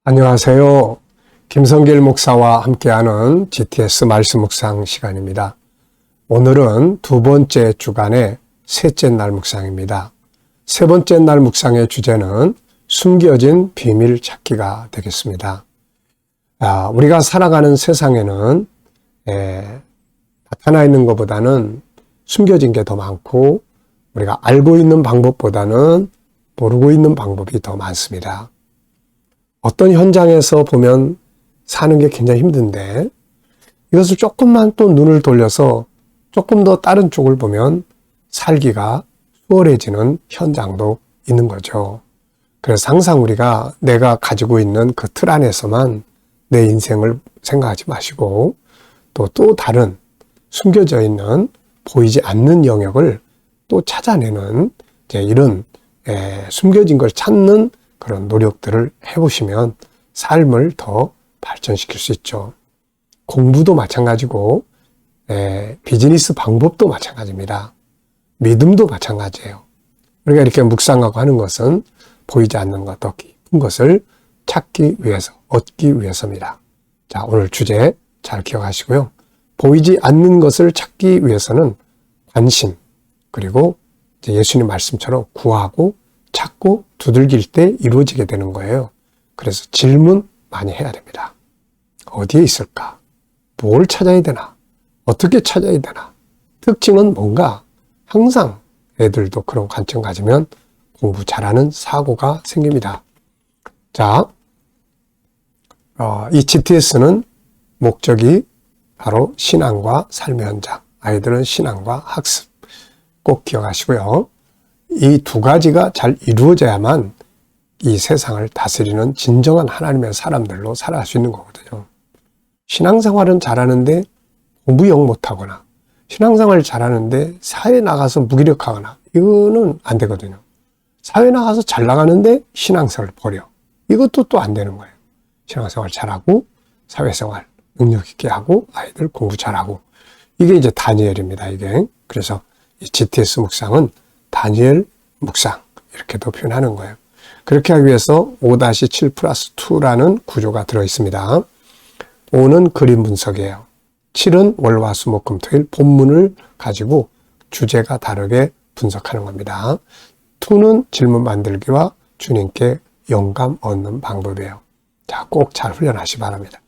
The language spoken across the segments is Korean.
안녕하세요. 김성길 목사와 함께하는 GTS 말씀 묵상 시간입니다. 오늘은 두 번째 주간의 셋째 날 묵상입니다. 세 번째 날 묵상의 주제는 숨겨진 비밀 찾기가 되겠습니다. 우리가 살아가는 세상에는 나타나 있는 것보다는 숨겨진 게 더 많고 우리가 알고 있는 방법보다는 모르고 있는 방법이 더 많습니다. 어떤 현장에서 보면 사는 게 굉장히 힘든데 이것을 조금만 또 눈을 돌려서 조금 더 다른 쪽을 보면 살기가 수월해지는 현장도 있는 거죠. 그래서 항상 우리가 내가 가지고 있는 그 틀 안에서만 내 인생을 생각하지 마시고 또 다른 숨겨져 있는 보이지 않는 영역을 또 찾아내는 이런 숨겨진 걸 찾는 그런 노력들을 해보시면 삶을 더 발전시킬 수 있죠. 공부도 마찬가지고 비즈니스 방법도 마찬가지입니다. 믿음도 마찬가지예요. 우리가 이렇게 묵상하고 하는 것은 보이지 않는 것, 더 깊은 것을 찾기 위해서, 얻기 위해서입니다. 자, 오늘 주제 잘 기억하시고요. 보이지 않는 것을 찾기 위해서는 관심, 그리고 예수님 말씀처럼 구하고 찾고 두들길 때 이루어지게 되는 거예요. 그래서 질문 많이 해야 됩니다. 어디에 있을까? 뭘 찾아야 되나? 어떻게 찾아야 되나? 특징은 뭔가? 항상 애들도 그런 관점 가지면 공부 잘하는 사고가 생깁니다. 자, 이 GTS는 목적이 바로 신앙과 삶의 현장. 아이들은 신앙과 학습. 꼭 기억하시고요. 이 두 가지가 잘 이루어져야만 이 세상을 다스리는 진정한 하나님의 사람들로 살아갈 수 있는 거거든요. 신앙생활은 잘하는데 공부 영 못하거나 신앙생활 잘하는데 사회에 나가서 무기력하거나 이거는 안 되거든요. 사회에 나가서 잘 나가는데 신앙생활을 버려. 이것도 또 안 되는 거예요. 신앙생활 잘하고 사회생활 능력 있게 하고 아이들 공부 잘하고 이게 이제 다니엘입니다. 이게 그래서 이 GTS 묵상은 다니엘 묵상 이렇게도 표현하는 거예요. 그렇게 하기 위해서 5-7+2라는 구조가 들어있습니다. 5는 그림 분석이에요. 7은 월화수목금토일 본문을 가지고 주제가 다르게 분석하는 겁니다. 2는 질문 만들기와 주님께 영감 얻는 방법이에요. 자, 꼭 잘 훈련하시기 바랍니다.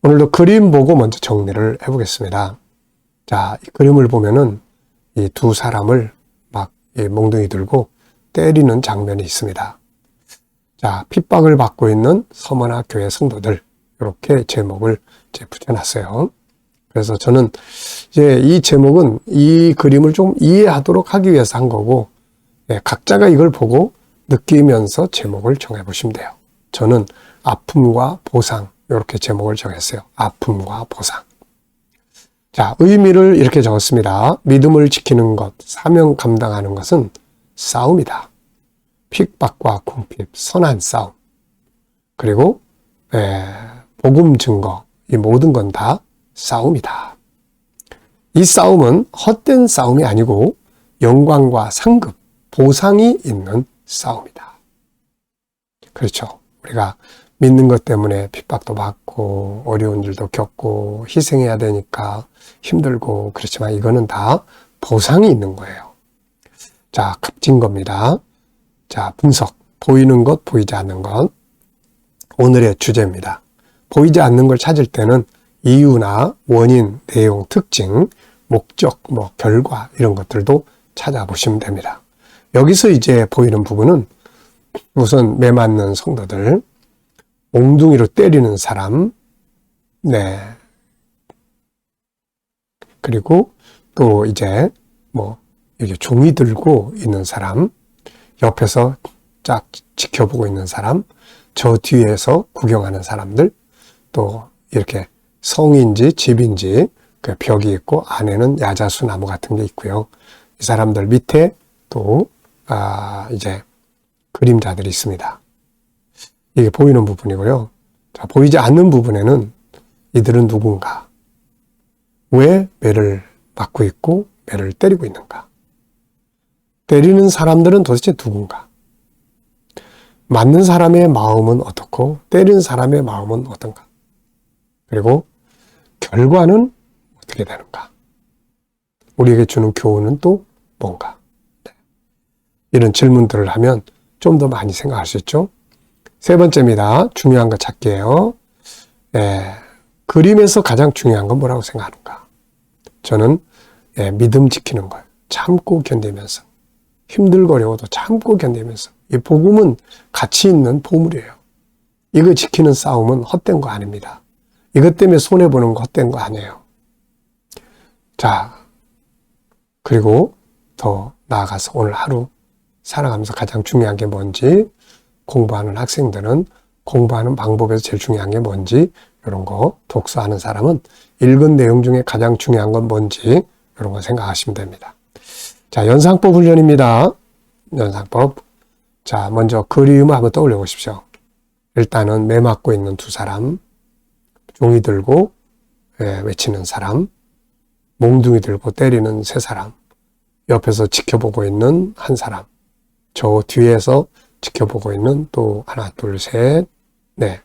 오늘도 그림 보고 먼저 정리를 해보겠습니다. 자, 이 그림을 보면은 이 두 사람을 막 몽둥이 들고 때리는 장면이 있습니다. 자, 핍박을 받고 있는 서머나 교회 성도들 이렇게 제목을 붙여놨어요. 그래서 저는 이제 이 제목은 이 그림을 좀 이해하도록 하기 위해서 한 거고 각자가 이걸 보고 느끼면서 제목을 정해보시면 돼요. 저는 아픔과 보상 이렇게 제목을 정했어요. 아픔과 보상. 자, 의미를 이렇게 적었습니다. 믿음을 지키는 것, 사명 감당하는 것은 싸움이다. 핍박과 궁핍, 선한 싸움. 그리고 복음 증거, 이 모든 건 다 싸움이다. 이 싸움은 헛된 싸움이 아니고 영광과 상급, 보상이 있는 싸움이다. 그렇죠. 우리가 믿는 것 때문에 핍박도 받고 어려운 일도 겪고 희생해야 되니까 힘들고 그렇지만 이거는 다 보상이 있는 거예요. 자, 값진 겁니다. 자, 분석. 보이는 것, 보이지 않는 것. 오늘의 주제입니다. 보이지 않는 걸 찾을 때는 이유나 원인, 내용, 특징, 목적, 결과 이런 것들도 찾아보시면 됩니다. 여기서 이제 보이는 부분은 우선 매 맞는 성도들, 몽둥이로 때리는 사람, 그리고 또 이제 이렇게 종이 들고 있는 사람, 옆에서 쫙 지켜보고 있는 사람, 저 뒤에서 구경하는 사람들, 또 이렇게 성인지 집인지 그 벽이 있고 안에는 야자수 나무 같은 게 있고요. 이 사람들 밑에 또 이제 그림자들이 있습니다. 이게 보이는 부분이고요. 자, 보이지 않는 부분에는 이들은 누군가? 왜 매를 맞고 있고 매를 때리고 있는가? 때리는 사람들은 도대체 누군가? 맞는 사람의 마음은 어떻고 때린 사람의 마음은 어떤가? 그리고 결과는 어떻게 되는가? 우리에게 주는 교훈은 또 뭔가? 네. 이런 질문들을 하면 좀 더 많이 생각할 수 있죠. 세 번째입니다. 중요한 거 찾기예요. 예, 그림에서 가장 중요한 건 뭐라고 생각하는가? 저는 믿음 지키는 걸 참고 견디면서 힘들거려도 참고 견디면서 이 복음은 가치 있는 보물이에요. 이거 지키는 싸움은 헛된 거 아닙니다. 이것 때문에 손해보는 거 헛된 거 아니에요. 자, 그리고 더 나아가서 오늘 하루 살아가면서 가장 중요한 게 뭔지, 공부하는 학생들은 공부하는 방법에서 제일 중요한 게 뭔지, 이런 거 독서하는 사람은 읽은 내용 중에 가장 중요한 건 뭔지 이런 거 생각하시면 됩니다. 자, 연상법 훈련입니다. 연상법. 자, 먼저 그림을 한번 떠올려 보십시오. 일단은 매 맞고 있는 두 사람, 종이 들고 외치는 사람, 몽둥이 들고 때리는 세 사람, 옆에서 지켜보고 있는 한 사람, 저 뒤에서 지켜보고 있는 또 하나, 둘, 셋, 네.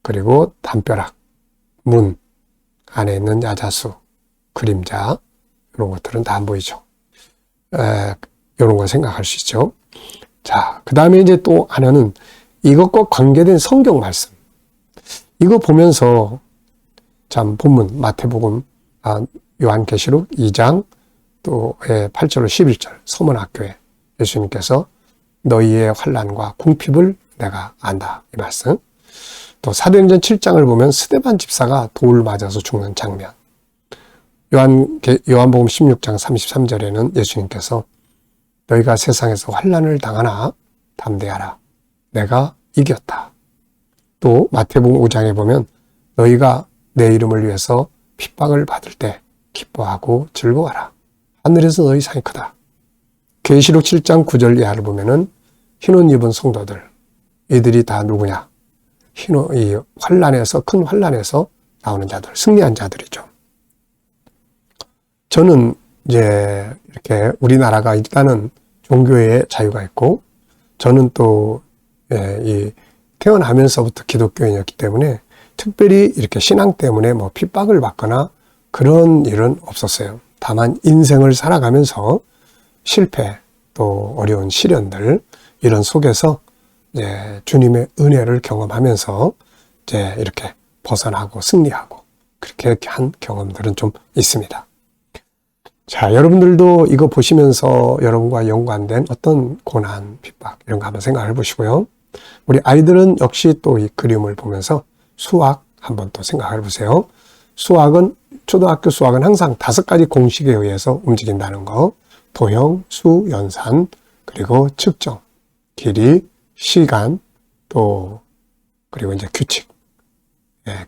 그리고 담벼락, 문, 안에 있는 야자수, 그림자, 이런 것들은 다 안 보이죠. 이런 거 생각할 수 있죠. 자, 그 다음에 이제 또 하나는 이것과 관계된 성경 말씀. 이거 보면서 참 본문 마태복음, 요한계시록 2장 또 8절로 11절 서문학교에 예수님께서 너희의 환난과 궁핍을 내가 안다 이 말씀. 또 사도행전 7장을 보면 스데반 집사가 돌 맞아서 죽는 장면. 요한복음 16장 33절에는 예수님께서 너희가 세상에서 환난을 당하나 담대하라. 내가 이겼다. 또 마태복음 5장에 보면 너희가 내 이름을 위해서 핍박을 받을 때 기뻐하고 즐거워하라. 하늘에서 너희 상이 크다. 계시록 7장 9절 이하를 보면은 흰옷 입은 성도들, 이들이 다 누구냐? 이 환란에서, 큰 환란에서 나오는 자들, 승리한 자들이죠. 저는 이제 이렇게 우리나라가 일단은 종교의 자유가 있고, 저는 또 이 태어나면서부터 기독교인이었기 때문에 특별히 이렇게 신앙 때문에 뭐 핍박을 받거나 그런 일은 없었어요. 다만 인생을 살아가면서 실패 또 어려운 시련들 이런 속에서 이제 주님의 은혜를 경험하면서 이제 이렇게 벗어나고 승리하고 그렇게 한 경험들은 좀 있습니다. 자, 여러분들도 이거 보시면서 여러분과 연관된 어떤 고난, 핍박 이런 거 한번 생각해 보시고요. 우리 아이들은 역시 또 이 그림을 보면서 수학 한번 또 생각해 보세요. 수학은 초등학교 수학은 항상 5가지 공식에 의해서 움직인다는 거. 도형, 수, 연산, 그리고 측정, 길이, 시간, 또 그리고 이제 규칙.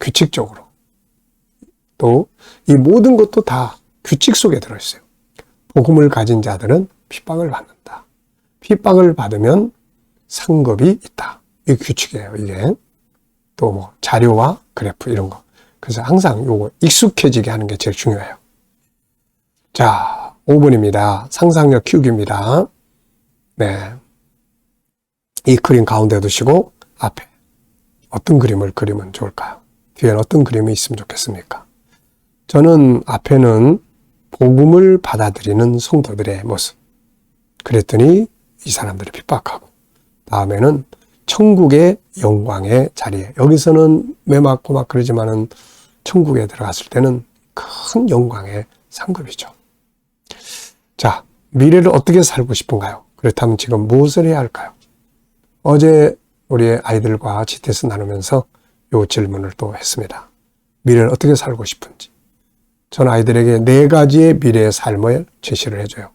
규칙적으로. 또 이 모든 것도 다 규칙 속에 들어있어요. 복음을 가진 자들은 핍박을 받는다. 핍박을 받으면 상급이 있다. 이 규칙이에요, 이게. 또 뭐 자료와 그래프 이런 거. 그래서 항상 요거 익숙해지게 하는 게 제일 중요해요. 자, 5번입니다. 상상력 키우기입니다. 네. 이 그림 가운데 두시고 앞에 어떤 그림을 그리면 좋을까요? 뒤에는 어떤 그림이 있으면 좋겠습니까? 저는 앞에는 복음을 받아들이는 성도들의 모습. 그랬더니 이 사람들이 핍박하고 다음에는 천국의 영광의 자리에 여기서는 매맞고 막 그러지만은 천국에 들어갔을 때는 큰 영광의 상급이죠. 자, 미래를 어떻게 살고 싶은가요? 그렇다면 지금 무엇을 해야 할까요? 어제 우리 아이들과 GTS 나누면서 이 질문을 또 했습니다. 미래를 어떻게 살고 싶은지. 저는 아이들에게 4가지의 미래의 삶을 제시를 해줘요.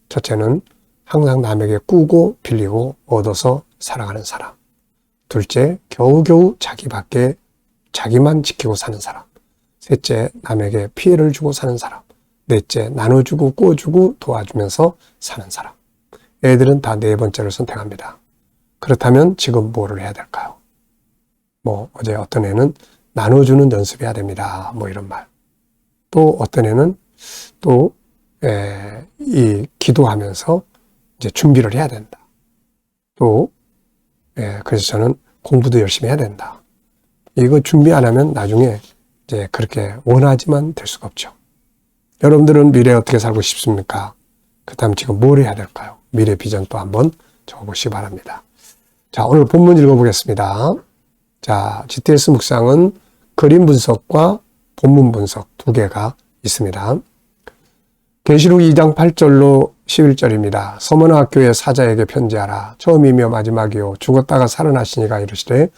첫째는 항상 남에게 꾸고 빌리고 얻어서 살아가는 사람. 둘째, 겨우겨우 자기만 지키고 사는 사람. 셋째, 남에게 피해를 주고 사는 사람. 넷째, 나눠주고 꾸어주고 도와주면서 사는 사람. 애들은 다 4번째를 선택합니다. 그렇다면 지금 뭐를 해야 될까요? 뭐 어제 어떤 애는 나눠주는 연습해야 됩니다. 뭐 이런 말. 또 어떤 애는 또 이 기도하면서 이제 준비를 해야 된다. 또 예, 그래서 저는 공부도 열심히 해야 된다. 이거 준비 안 하면 나중에 이제 그렇게 원하지만 될 수가 없죠. 여러분들은 미래에 어떻게 살고 싶습니까? 그 다음 지금 뭘 해야 될까요? 미래 비전 또 한번 적어보시기 바랍니다. 자, 오늘 본문 읽어보겠습니다. 자, GTS 묵상은 그림 분석과 본문 분석 두 개가 있습니다. 계시록 2장 8절로 11절입니다. 서머나 교회 사자에게 편지하라. 처음이며 마지막이요 죽었다가 살아나시니가 이르시되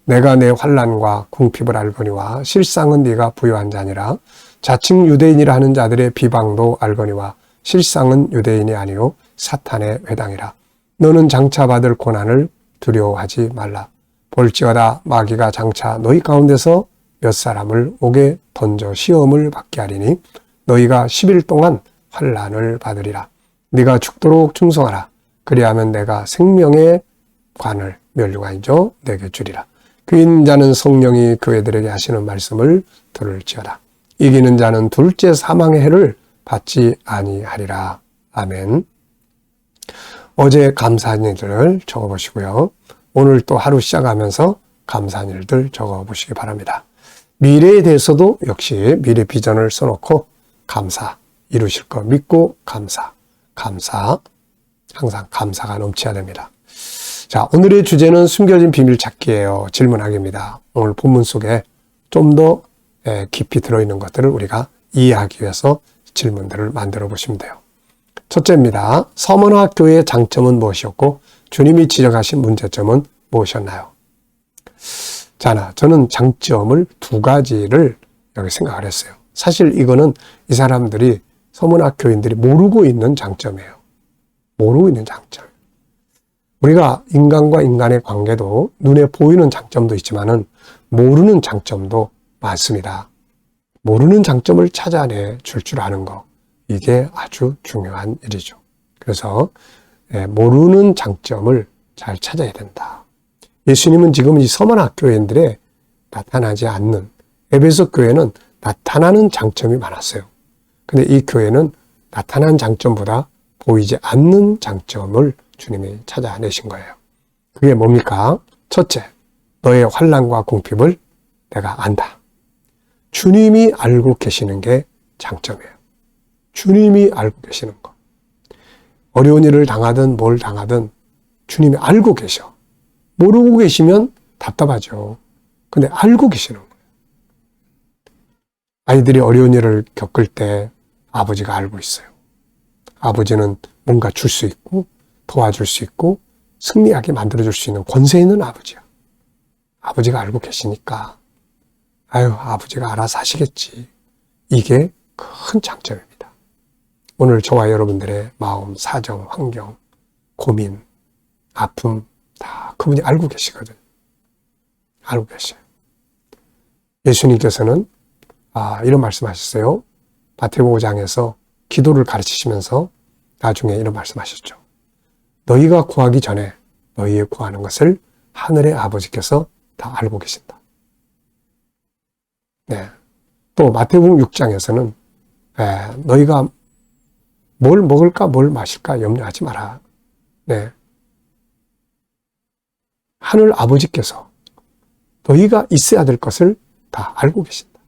내가 내 환난과 궁핍을 알거니와 실상은 네가 부요한 자니라. 자칭 유대인이라 하는 자들의 비방도 알거니와 실상은 유대인이 아니요 사탄의 회당이라. 너는 장차 받을 고난을 두려워하지 말라. 볼지어다 마귀가 장차 너희 가운데서 몇 사람을 옥에 던져 시험을 받게 하리니 너희가 10일 동안 환난을 받으리라. 네가 죽도록 충성하라. 그리하면 내가 생명의 관을 면류관이죠 내게 주리라. 귀인 자는 성령이 교회들에게 하시는 말씀을 들을지어다. 이기는 자는 둘째 사망의 해를 받지 아니하리라. 아멘. 어제 감사한 일들을 적어보시고요. 오늘 또 하루 시작하면서 감사한 일들 적어보시기 바랍니다. 미래에 대해서도 역시 미래 비전을 써놓고 감사, 이루실 거 믿고 감사, 항상 감사가 넘쳐야 됩니다. 자, 오늘의 주제는 숨겨진 비밀 찾기예요. 질문하기입니다. 오늘 본문 속에 좀 더 깊이 들어있는 것들을 우리가 이해하기 위해서 질문들을 만들어 보시면 돼요. 첫째입니다. 서머나 교회의 장점은 무엇이었고 주님이 지적하신 문제점은 무엇이었나요? 자, 저는 장점을 두 가지를 여기 생각을 했어요. 사실 이거는 이 사람들이 서머나 교인들이 모르고 있는 장점이에요. 모르고 있는 장점. 우리가 인간과 인간의 관계도 눈에 보이는 장점도 있지만은 모르는 장점도 많습니다. 모르는 장점을 찾아내 줄 아는 거. 이게 아주 중요한 일이죠. 그래서 모르는 장점을 잘 찾아야 된다. 예수님은 지금 이 서머나 교회인들의 나타나지 않는 에베소 교회는 나타나는 장점이 많았어요. 근데 이 교회는 나타난 장점보다 보이지 않는 장점을 주님이 찾아내신 거예요. 그게 뭡니까? 첫째, 너의 환난과 궁핍을 내가 안다. 주님이 알고 계시는 게 장점이에요. 주님이 알고 계시는 거. 어려운 일을 당하든 뭘 당하든 주님이 알고 계셔. 모르고 계시면 답답하죠. 근데 알고 계시는 거예요. 아이들이 어려운 일을 겪을 때 아버지가 알고 있어요. 아버지는 뭔가 줄 수 있고 도와줄 수 있고 승리하게 만들어줄 수 있는 권세 있는 아버지야. 아버지가 알고 계시니까 아버지가 알아서 하시겠지. 이게 큰 장점입니다. 오늘 저와 여러분들의 마음, 사정, 환경, 고민, 아픔 다 그분이 알고 계시거든요. 알고 계셔요. 예수님께서는 이런 말씀하셨어요. 마태복음 5장에서 기도를 가르치시면서 나중에 이런 말씀하셨죠. 너희가 구하기 전에 너희의 구하는 것을 하늘의 아버지께서 다 알고 계신다. 네. 또 마태복음 6장에서는 너희가 뭘 먹을까 뭘 마실까 염려하지 마라. 네. 하늘 아버지께서 너희가 있어야 될 것을 다 알고 계신다.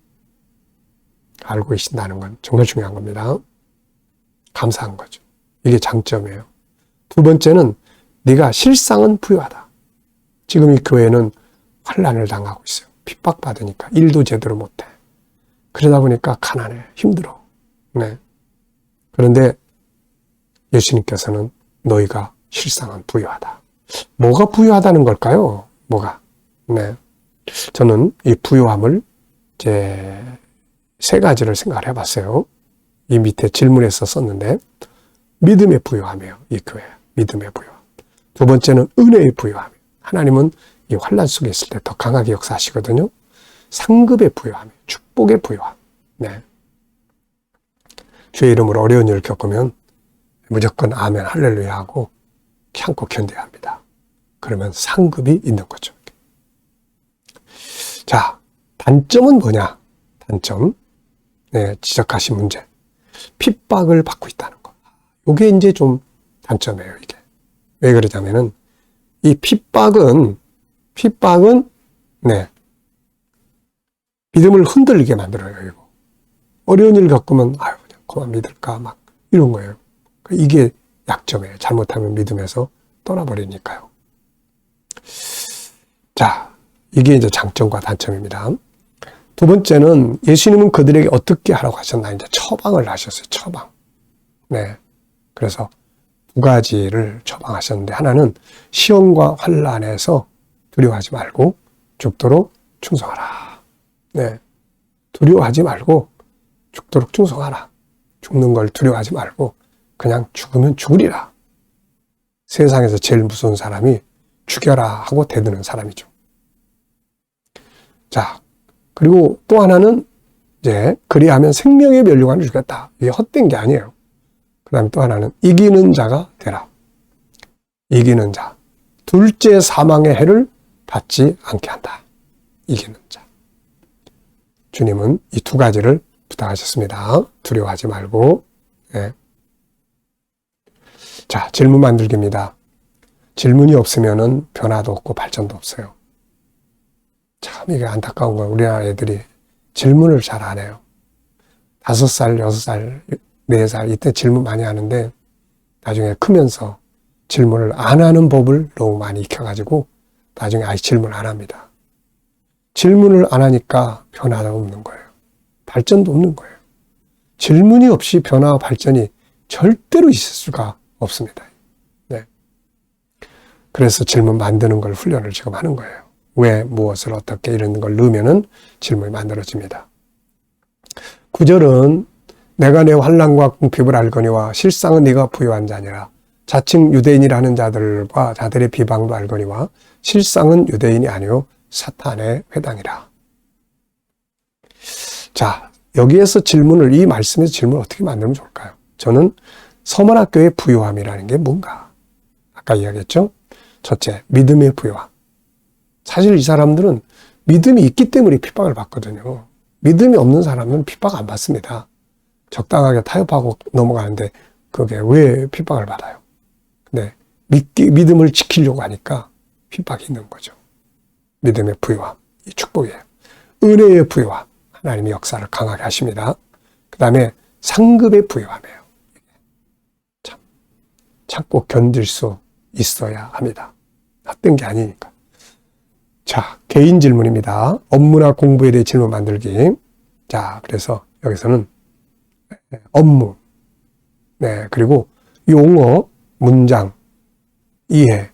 알고 계신다는 건 정말 중요한 겁니다. 감사한 거죠. 이게 장점이에요. 두 번째는 네가 실상은 부유하다. 지금 이 교회는 환난을 당하고 있어요. 핍박받으니까 일도 제대로 못해. 그러다 보니까 가난해. 힘들어. 네. 그런데 예수님께서는 너희가 실상은 부유하다. 뭐가 부유하다는 걸까요? 뭐가? 네. 저는 이 부유함을 이제 세 가지를 생각을 해봤어요. 이 밑에 질문에서 썼는데 믿음의 부유함이에요. 이 교회. 믿음의 부유함. 두 번째는 은혜의 부유함. 하나님은 이 환난 속에 있을 때 더 강하게 역사하시거든요. 상급의 부유함. 축복의 부유함. 네. 주의 이름으로 어려운 일을 겪으면 무조건 아멘 할렐루야 하고 참고 견뎌야 합니다. 그러면 상급이 있는 거죠. 자, 단점은 뭐냐? 단점. 네, 지적하신 문제. 핍박을 받고 있다는 거. 이게 이제 좀 단점이에요, 이게. 왜 그러냐면은 이 핍박은 네, 믿음을 흔들리게 만들어요. 이거. 어려운 일 겪으면 아유 그냥 그만 믿을까 막 이런 거예요. 이게 약점이에요. 잘못하면 믿음에서 떠나버리니까요. 자, 이게 이제 장점과 단점입니다. 두 번째는 예수님은 그들에게 어떻게 하라고 하셨나 이제 처방을 하셨어요. 처방. 네, 그래서 두 가지를 처방하셨는데 하나는 시험과 환난에서 두려워하지 말고 죽도록 충성하라. 네, 두려워하지 말고 죽도록 충성하라. 죽는 걸 두려워하지 말고 그냥 죽으면 죽으리라. 세상에서 제일 무서운 사람이 죽여라 하고 대드는 사람이죠. 자, 그리고 또 하나는 이제 그리하면 생명의 면류관을 주겠다. 이게 헛된 게 아니에요. 그 다음에 또 하나는 이기는 자가 되라. 이기는 자. 둘째 사망의 해를 받지 않게 한다. 이기는 자. 주님은 이 두 가지를 부탁하셨습니다. 두려워하지 말고. 네. 자, 질문 만들기입니다. 질문이 없으면은 변화도 없고 발전도 없어요. 참 이게 안타까운 건 우리나라 애들이 질문을 잘 안 해요. 5살, 6살, 4살 이때 질문 많이 하는데 나중에 크면서 질문을 안 하는 법을 너무 많이 익혀가지고 나중에 아예 질문 안 합니다. 질문을 안 하니까 변화가 없는 거예요. 발전도 없는 거예요. 질문이 없이 변화와 발전이 절대로 있을 수가 없습니다. 네. 그래서 질문 만드는 걸 훈련을 지금 하는 거예요. 왜, 무엇을, 어떻게 이런 걸 넣으면은 질문이 만들어집니다. 9절은 내가 내 환난과 궁핍을 알거니와 실상은 네가 부유한 자니라. 자칭 유대인이라는 자들과 자들의 비방도 알거니와 실상은 유대인이 아니요 사탄의 회당이라. 자, 여기에서 질문을 이 말씀에서 질문을 어떻게 만들면 좋을까요? 저는 서문학교의 부유함이라는 게 뭔가? 아까 이야기했죠? 첫째, 믿음의 부유함. 사실 이 사람들은 믿음이 있기 때문에 핍박을 받거든요. 믿음이 없는 사람은 핍박 안 받습니다. 적당하게 타협하고 넘어가는데 그게 왜 핍박을 받아요? 근데 믿음을 지키려고 하니까 핍박이 있는 거죠. 믿음의 부유함, 이 축복이에요. 은혜의 부유함, 하나님의 역사를 강하게 하십니다. 그 다음에 상급의 부유함이에요. 참고 견딜 수 있어야 합니다. 헛된 게 아니니까. 자, 개인 질문입니다. 업무나 공부에 대해 질문 만들기. 자, 그래서 여기서는 업무, 네, 그리고 용어, 문장, 이해,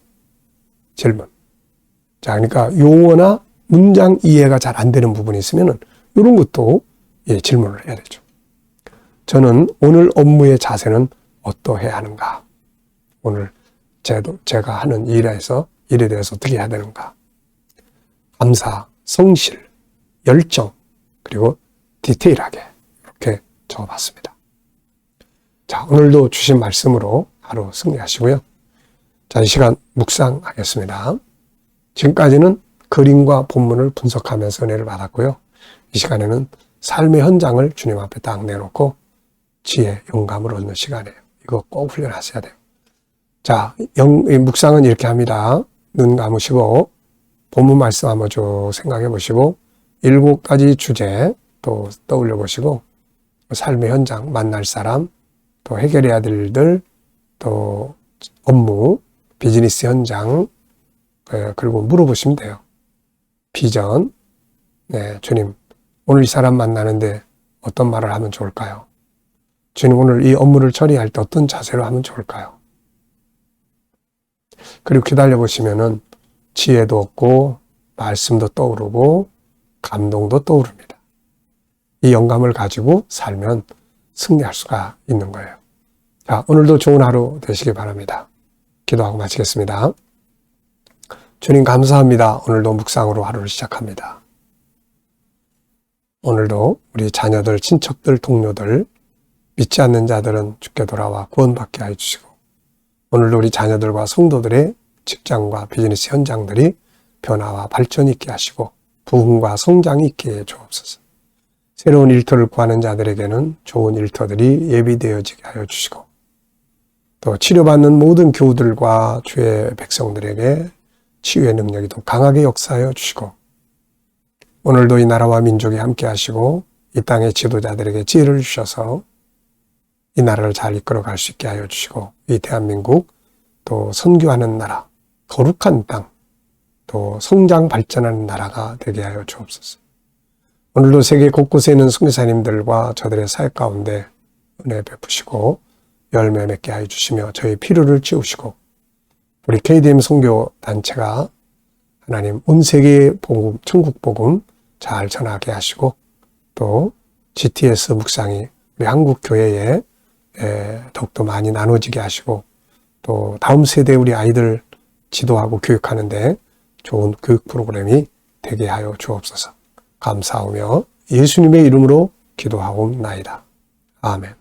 질문. 자, 그러니까 용어나 문장 이해가 잘 안 되는 부분이 있으면은 이런 것도 질문을 해야 되죠. 저는 오늘 업무의 자세는 어떠해야 하는가? 오늘 제가 하는 일에 대해서 어떻게 해야 되는가? 감사, 성실, 열정, 그리고 디테일하게 이렇게 적어봤습니다. 자, 오늘도 주신 말씀으로 하루 승리하시고요. 자, 이 시간 묵상하겠습니다. 지금까지는 그림과 본문을 분석하면서 은혜를 받았고요. 이 시간에는 삶의 현장을 주님 앞에 딱 내놓고 지혜, 영감을 얻는 시간이에요. 이거 꼭 훈련하셔야 돼요. 자, 묵상은 이렇게 합니다. 눈 감으시고 본문 말씀 한번 쭉 생각해 보시고 7가지 주제 또 떠올려 보시고 삶의 현장, 만날 사람, 또 해결해야 될 일들, 또 업무, 비즈니스 현장, 그리고 물어보시면 돼요. 비전, 네, 주님, 오늘 이 사람 만나는데 어떤 말을 하면 좋을까요? 주님, 오늘 이 업무를 처리할 때 어떤 자세로 하면 좋을까요? 그리고 기다려 보시면은 지혜도 얻고 말씀도 떠오르고 감동도 떠오릅니다. 이 영감을 가지고 살면 승리할 수가 있는 거예요. 자, 오늘도 좋은 하루 되시길 바랍니다. 기도하고 마치겠습니다. 주님 감사합니다. 오늘도 묵상으로 하루를 시작합니다. 오늘도 우리 자녀들, 친척들, 동료들, 믿지 않는 자들은 주께 돌아와 구원받게 하여 주시고 오늘도 우리 자녀들과 성도들의 직장과 비즈니스 현장들이 변화와 발전이 있게 하시고 부흥과 성장이 있게 해 주옵소서. 새로운 일터를 구하는 자들에게는 좋은 일터들이 예비되어지게 하여 주시고 또 치료받는 모든 교우들과 주의 백성들에게 치유의 능력이 더 강하게 역사하여 주시고 오늘도 이 나라와 민족이 함께 하시고 이 땅의 지도자들에게 지혜를 주셔서 이 나라를 잘 이끌어갈 수 있게 하여 주시고 이 대한민국 또 선교하는 나라, 거룩한 땅, 또 성장 발전하는 나라가 되게 하여 주옵소서. 오늘도 세계 곳곳에 있는 선교사님들과 저들의 사역 가운데 은혜 베푸시고 열매 맺게 하여 주시며 저희 필요를 채우시고 우리 KDM 선교 단체가 하나님 온 세계 복음, 천국 복음 잘 전하게 하시고 또 GTS 묵상이 우리 한국 교회에 더욱더 많이 나눠지게 하시고 또 다음 세대 우리 아이들 지도하고 교육하는데 좋은 교육 프로그램이 되게 하여 주옵소서. 감사하며 예수님의 이름으로 기도하옵나이다. 아멘.